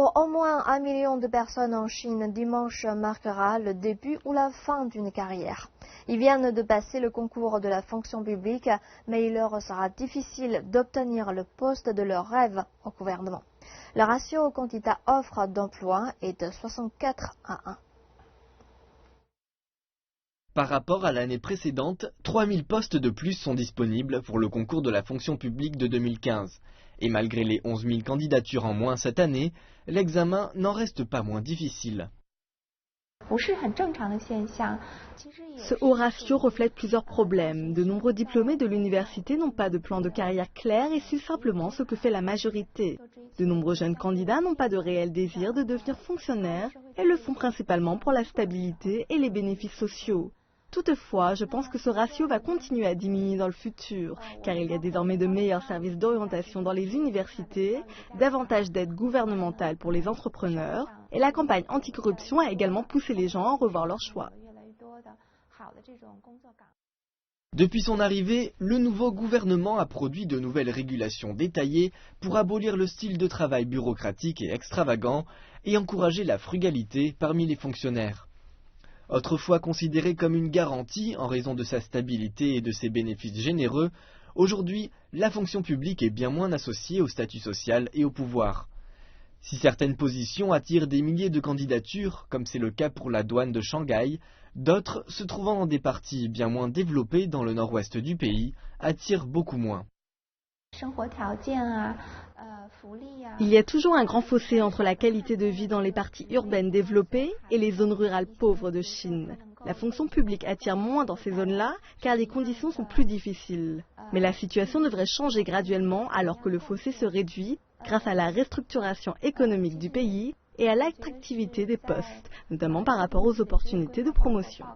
Pour au moins 1 million de personnes en Chine, dimanche marquera le début ou la fin d'une carrière. Ils viennent de passer le concours de la fonction publique, mais il leur sera difficile d'obtenir le poste de leur rêve au gouvernement. Le ratio au candidat offre d'emploi est de 64:1. Par rapport à l'année précédente, 3000 postes de plus sont disponibles pour le concours de la fonction publique de 2015. Et malgré les 11 000 candidatures en moins cette année, l'examen n'en reste pas moins difficile. Ce haut ratio reflète plusieurs problèmes. De nombreux diplômés de l'université n'ont pas de plan de carrière clair et suivent simplement ce que fait la majorité. De nombreux jeunes candidats n'ont pas de réel désir de devenir fonctionnaires et le font principalement pour la stabilité et les bénéfices sociaux. Toutefois, je pense que ce ratio va continuer à diminuer dans le futur, car il y a désormais de meilleurs services d'orientation dans les universités, davantage d'aides gouvernementales pour les entrepreneurs, et la campagne anticorruption a également poussé les gens à revoir leur choix. Depuis son arrivée, le nouveau gouvernement a produit de nouvelles régulations détaillées pour abolir le style de travail bureaucratique et extravagant et encourager la frugalité parmi les fonctionnaires. Autrefois considérée comme une garantie en raison de sa stabilité et de ses bénéfices généreux, aujourd'hui, la fonction publique est bien moins associée au statut social et au pouvoir. Si certaines positions attirent des milliers de candidatures, comme c'est le cas pour la douane de Shanghai, d'autres, se trouvant dans des parties bien moins développées dans le nord-ouest du pays, attirent beaucoup moins. Il y a toujours un grand fossé entre la qualité de vie dans les parties urbaines développées et les zones rurales pauvres de Chine. La fonction publique attire moins dans ces zones-là car les conditions sont plus difficiles. Mais la situation devrait changer graduellement alors que le fossé se réduit grâce à la restructuration économique du pays et à l'attractivité des postes, notamment par rapport aux opportunités de promotion.